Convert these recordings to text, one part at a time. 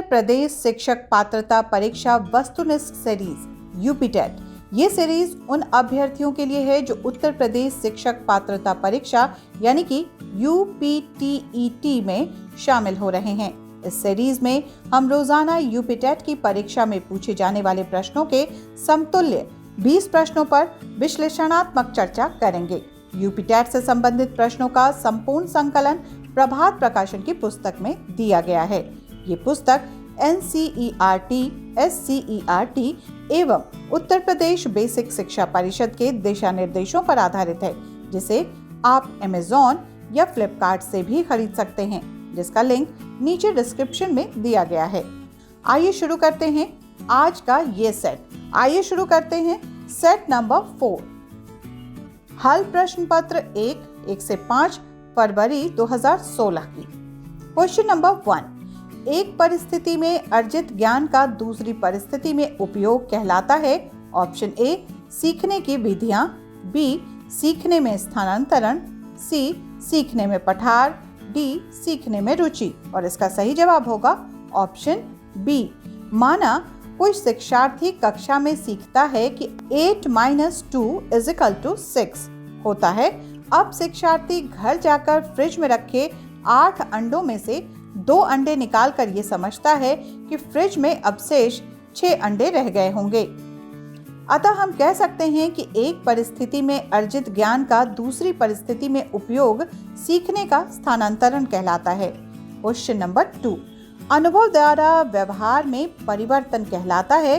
प्रदेश शिक्षक पात्रता परीक्षा वस्तुनिष्ठ सीरीज यूपीटेट। ये सीरीज उन अभ्यर्थियों के लिए है जो उत्तर प्रदेश शिक्षक पात्रता परीक्षा यानी कि यूपीटीईटी में शामिल हो रहे हैं। इस सीरीज में हम रोजाना यूपीटेट की परीक्षा में पूछे जाने वाले प्रश्नों के समतुल्य 20 प्रश्नों पर विश्लेषणात्मक चर्चा करेंगे। यूपीटेट से संबंधित प्रश्नों का संपूर्ण संकलन प्रभात प्रकाशन की पुस्तक में दिया गया है। ये पुस्तक एनसीईआरटी, एससीईआरटी एवं उत्तर प्रदेश बेसिक शिक्षा परिषद के दिशा निर्देशों पर आधारित है, जिसे आप अमेज़न या फ्लिपकार्ट से भी खरीद सकते हैं, जिसका लिंक नीचे डिस्क्रिप्शन में दिया गया है। आइए शुरू करते हैं आज का ये सेट। आइए शुरू करते हैं सेट नंबर 4। हल प्रश्न पत्र 1 से 5 फरवरी 2016 की। क्वेश्चन नंबर 1, एक परिस्थिति में अर्जित ज्ञान का दूसरी परिस्थिति में उपयोग कहलाता है। ऑप्शन ए सीखने की विधियां, बी सीखने में स्थानांतरण, सी सीखने में पठार, डी सीखने में रुचि। और इसका सही जवाब होगा ऑप्शन बी। माना कोई शिक्षार्थी कक्षा में सीखता है कि 8 - 2 = 6 होता है। अब शिक्षार्थी घर जाकर फ्रिज में रखे 8 अंडों में से 2 अंडे निकालकर ये समझता है कि फ्रिज में अब शेष 6 अंडे रह गए होंगे। अतः हम कह सकते हैं कि एक परिस्थिति में अर्जित ज्ञान का दूसरी परिस्थिति में उपयोग सीखने का स्थानांतरण कहलाता है। क्वेश्चन नंबर 2, अनुभव द्वारा व्यवहार में परिवर्तन कहलाता है।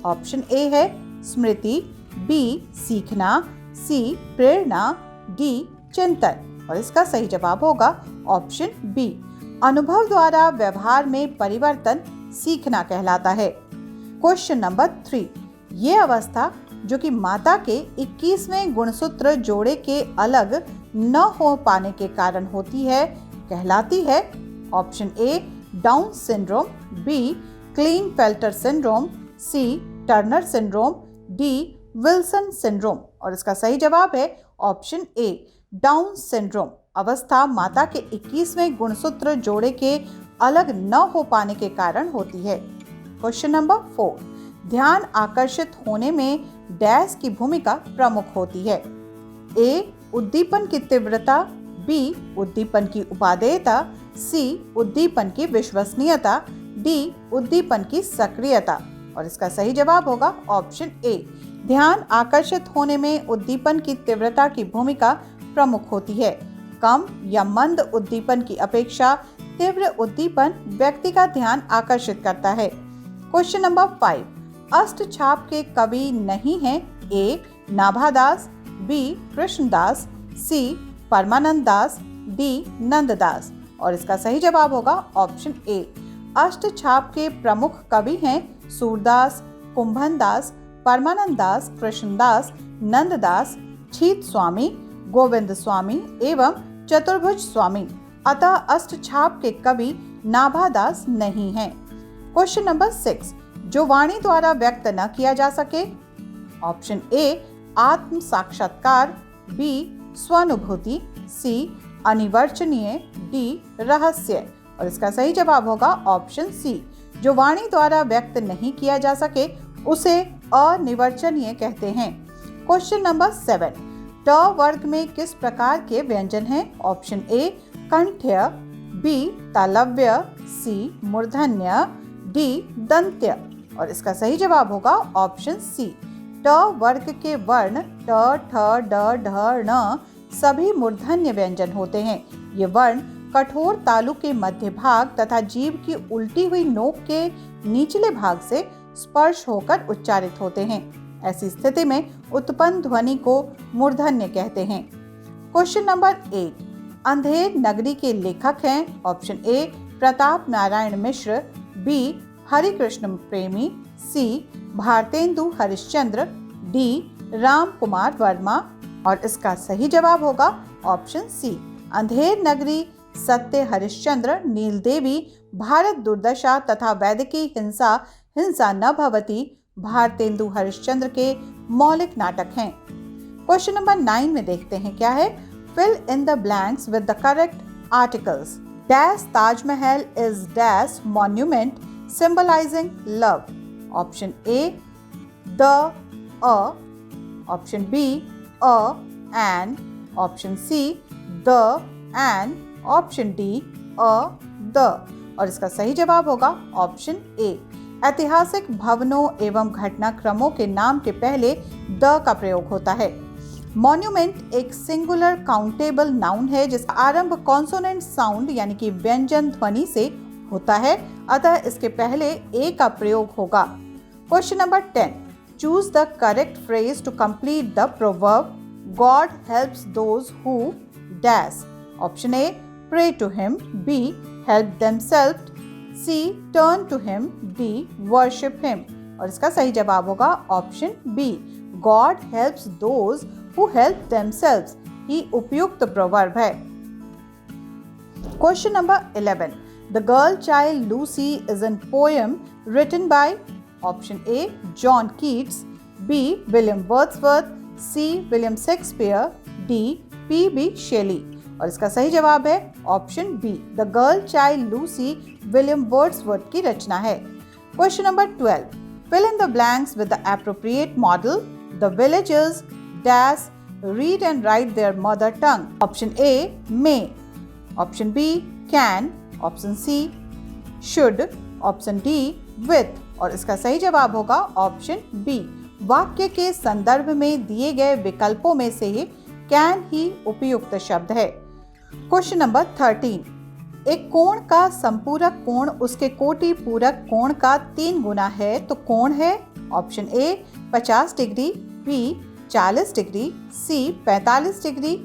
ऑप्शन ए है स्मृति, बी सीखना, सी प्रेरणा, डी चिंतन। और इसका सही जवाब होगा ऑप्शन बी। अनुभव द्वारा व्यवहार में परिवर्तन सीखना कहलाता है। क्वेश्चन नंबर 3, ये अवस्था जो कि माता के 21वें गुणसूत्र जोड़े के अलग न हो पाने के कारण होती है कहलाती है। Option A Down syndrome, B Klinefelter syndrome, C Turner syndrome, D Wilson syndrome. और इसका सही जवाब है ऑप्शन ए डाउन सिंड्रोम। अवस्था माता के 21वें गुणसूत्र जोड़े के अलग न हो पाने के कारण होती है। क्वेश्चन नंबर 4, ध्यान आकर्षित होने में डैश की भूमिका प्रमुख होती है। ए उद्दीपन की तीव्रता, बी उद्दीपन की उपादेयता, सी उद्दीपन की विश्वसनीयता, डी उद्दीपन की सक्रियता। और इसका सही जवाब होगा ऑप्शन ए। ध्यान आकर्षित होने में उद्दीपन की तीव्रता की भूमिका प्रमुख होती है। कम या मंद उद्दीपन की अपेक्षा तीव्र उद्दीपन व्यक्ति का ध्यान आकर्षित करता है। क्वेश्चन नंबर 5, अष्टछाप के कवि नहीं हैं। ए नाभादास, बी कृष्णदास, सी परमानंद दास, डी नंददास। और इसका सही जवाब होगा ऑप्शन ए। अष्टछाप के प्रमुख कवि हैं सूरदास, कुंभनदास, परमानंद दास, कृष्णदास, नंददास, छीत स्वामी, गोविंद स्वामी एवं चतुर्भुज स्वामी। अतः अष्टछाप के कवि नाभादास नहीं हैं। क्वेश्चन नंबर 6, जो वाणी द्वारा व्यक्त न किया जा सके। ऑप्शन ए आत्म साक्षात्कार, बी स्वानुभूति, सी अनिवर्चनीय, डी रहस्य। और इसका सही जवाब होगा ऑप्शन सी। जो वाणी द्वारा व्यक्त नहीं किया जा सके उसे अनिवर्चनीय कहते हैं। क्वेश्चन नंबर 7, ट वर्ग में किस प्रकार के व्यंजन हैं। ऑप्शन ए कंठ्य, बी तालव्य, सी मूर्धन्य, डी दंत्य। और इसका सही जवाब होगा ऑप्शन सी। ट वर्ग के वर्ण ट, ठ, ड, ढ, ण सभी मूर्धन्य व्यंजन होते हैं। ये वर्ण कठोर तालु के मध्य भाग तथा जीभ की उल्टी हुई नोक के निचले भाग से स्पर्श होकर उच्चारित होते हैं। ऐसी स्थिति में उत्पन्न ध्वनि को मूर्धन्य कहते हैं। क्वेश्चन नंबर 8, अंधेर नगरी के लेखक हैं। Option A Pratap Narayan Mishra, B Harikrishna Premi, C Bharatendu Harishchandra, D Ram Kumar Verma. और इसका सही जवाब होगा ऑप्शन सी। अंधेर नगरी, सत्य हरिश्चंद्र, नीलदेवी, भारत दुर्दशा तथा वैदिकी हिंसा न भवती भारतेंदु हरिश्चंद्र के मौलिक नाटक हैं। क्वेश्चन नंबर 9 में देखते हैं क्या है। Fill in the blanks with the correct articles. Dash Taj Mahal is dash monument symbolizing love. Option A, the, a. Option B, a and. Option C, the and. Option D, a, the. और इसका सही जवाब होगा ऑप्शन ए। ऐतिहासिक भवनों एवं घटनाक्रमों के नाम के पहले द का प्रयोग होता है। मॉन्यूमेंट एक सिंगुलर काउंटेबल नाउन है जिसका आरंभ कॉन्सोनेंट साउंड यानी कि व्यंजन ध्वनि से होता है, अतः इसके पहले ए का प्रयोग होगा। Question number 10, choose the correct phrase to complete the proverb God helps those who dash. Option A, pray to him. B, help themself. C, turn to him. D, worship him. और इसका सही जवाब होगा option B, God helps those who help themselves. ही उपयुक्त proverb है। Question number 11, the girl child Lucy is an poem written by. Option A, John Keats. B, William Wordsworth. C, William Shakespeare. D, P B. Shelley. और इसका सही जवाब है option B, the girl child Lucy William Wordsworth की रचना है। Question number 12, fill in the blanks with the appropriate model. The villagers dash read and write their mother tongue. Option A, may. Option B, can. Option C, should. Option D, with. और इसका सही जवाब होगा option B, वाक्य के संदर्भ में दिए गए विकल्पों में से ही कैन ही उपयुक्त शब्द है। क्वेश्चन नंबर 13, एक कोण का संपूरक कोण उसके कोटि पूरक कोण का 3 गुना है तो कौन है? Option A 50 degree, B 40 degree, C 45 degree,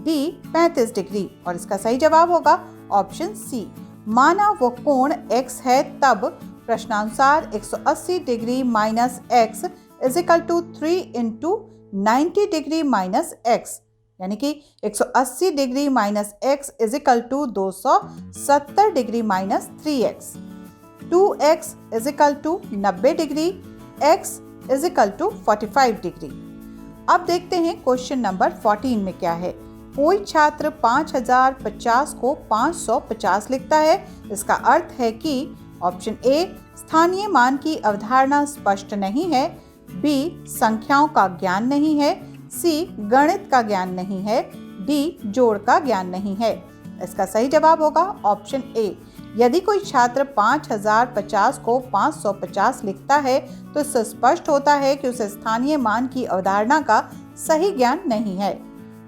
D 35 degree. और इसका सही जवाब होगा ऑप्शन सी, माना वो कोण x है तब प्रश्नानुसार 180 degree minus x is equal to 3 into 90 degree minus x, यानी कि 180 degree minus x is equal to 270 degree minus 3x। 2x is equal to 90 degree, x is equal to 45 degree. अब देखते हैं क्वेश्चन नंबर 14 में क्या है। कोई छात्र 5050 को 550 लिखता है, इसका अर्थ है कि ऑप्शन ए स्थानीय मान की अवधारणा स्पष्ट नहीं है, बी संख्याओं का ज्ञान नहीं है, सी गणित का ज्ञान नहीं है, डी जोड़ का ज्ञान नहीं है। इसका सही जवाब होगा ऑप्शन ए। यदि कोई छात्र 5050 को 550 लिखता है तो इससे स्पष्ट होता है कि उसे स्थानीय मान की अवधारणा का सही ज्ञान नहीं है।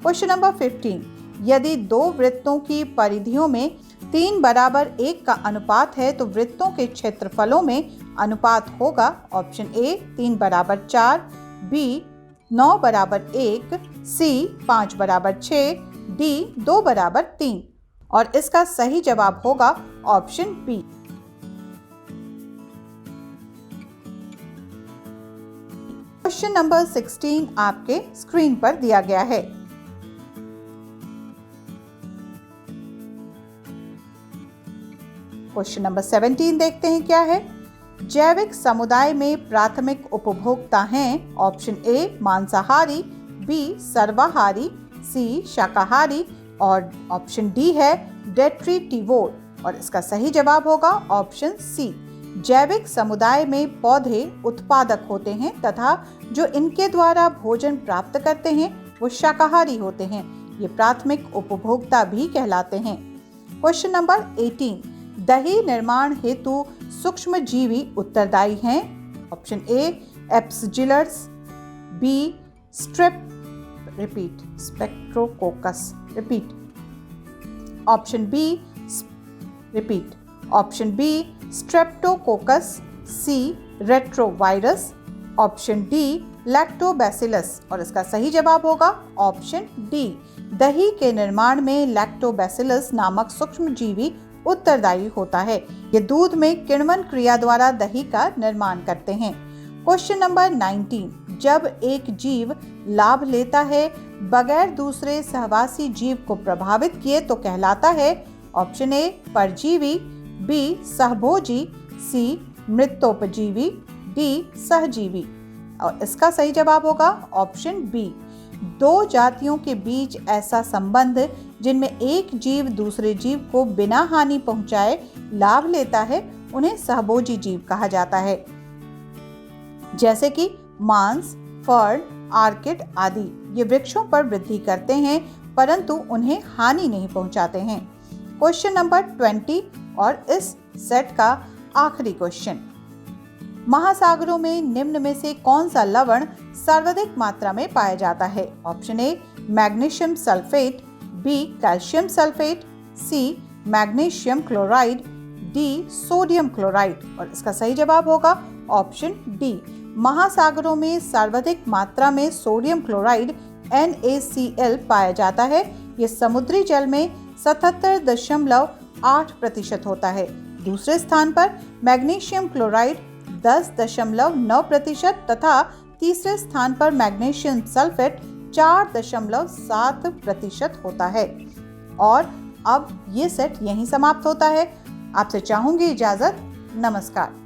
क्वेश्चन नंबर 15, यदि दो वृत्तों की परिधियों में 3 बराबर 1 का अनुपात है तो वृत्तों के क्षेत्रफलों में अनुपात होगा। ऑप्शन ए 3 बराबर 4, बी 9 बराबर 1, सी 5 बराबर 6, डी 2 बराबर 3। और इसका सही जवाब होगा ऑप्शन बी। क्वेश्चन नंबर 16 आपके स्क्रीन पर दिया गया है। क्वेश्चन नंबर 17 देखते हैं क्या है। जैविक समुदाय में प्राथमिक उपभोक्ता हैं। ऑप्शन ए मांसाहारी, बी सर्वाहारी, सी शाकाहारी और ऑप्शन डी है डेट्रीटिवोर। और इसका सही जवाब होगा ऑप्शन सी। जैविक समुदाय में पौधे उत्पादक होते हैं तथा जो इनके द्वारा भोजन प्राप्त करते हैं वो शाकाहारी होते हैं। ये प्राथमिक उपभोक्ता भी कहलाते हैं। क्वेश्चन नंबर 18, दही निर्माण हेतु सूक्ष्म जीवी उत्तरदायी हैं। Option A Aspergillus, B spectrococcus, option B option B Streptococcus, C retrovirus, option D Lactobacillus. और इसका सही जवाब होगा ऑप्शन डी, दही के निर्माण में लैक्टोबैसिलस नामक सूक्ष्म जीवी उत्तरदायी होता है। ये दूध में किण्वन क्रिया द्वारा दही का निर्माण करते हैं। क्वेश्चन नंबर 19, जब एक जीव लाभ लेता है बगैर दूसरे सहवासी जीव को प्रभावित किए तो कहलाता है। ऑप्शन ए परजीवी, बी सहभोजी, सी मृतोपजीवी, डी सहजीवी। और इसका सही जवाब होगा ऑप्शन बी, दो जातियों के बीच ऐसा संबंध जिनमें एक जीव दूसरे जीव को बिना हानि पहुंचाए लाभ लेता है उन्हें सहभोजी जीव कहा जाता है, जैसे कि मांस, फर्न, आर्किड आदि। ये वृक्षों पर वृद्धि करते हैं परंतु उन्हें हानि नहीं पहुंचाते हैं। क्वेश्चन नंबर 20 और इस सेट का आखिरी क्वेश्चन, महासागरों में निम्न में से कौन सा लवण सर्वाधिक मात्रा में पाया जाता है? Option A magnesium sulphate, B calcium sulphate, C magnesium chloride, D sodium chloride. और इसका सही जवाब होगा ऑप्शन डी। महासागरों में सर्वाधिक मात्रा में सोडियम क्लोराइड NaCl पाया जाता है। ये समुद्री जल में 77.8% होता है। दूसरे स्थान पर मैग्नीशियम क्लोराइड 10.9% तथा तीसरे स्थान पर मैग्नीशियम सल्फेट 4.7% होता है। और अब ये सेट यहीं समाप्त होता है। आपसे चाहूंगी इजाजत। नमस्कार।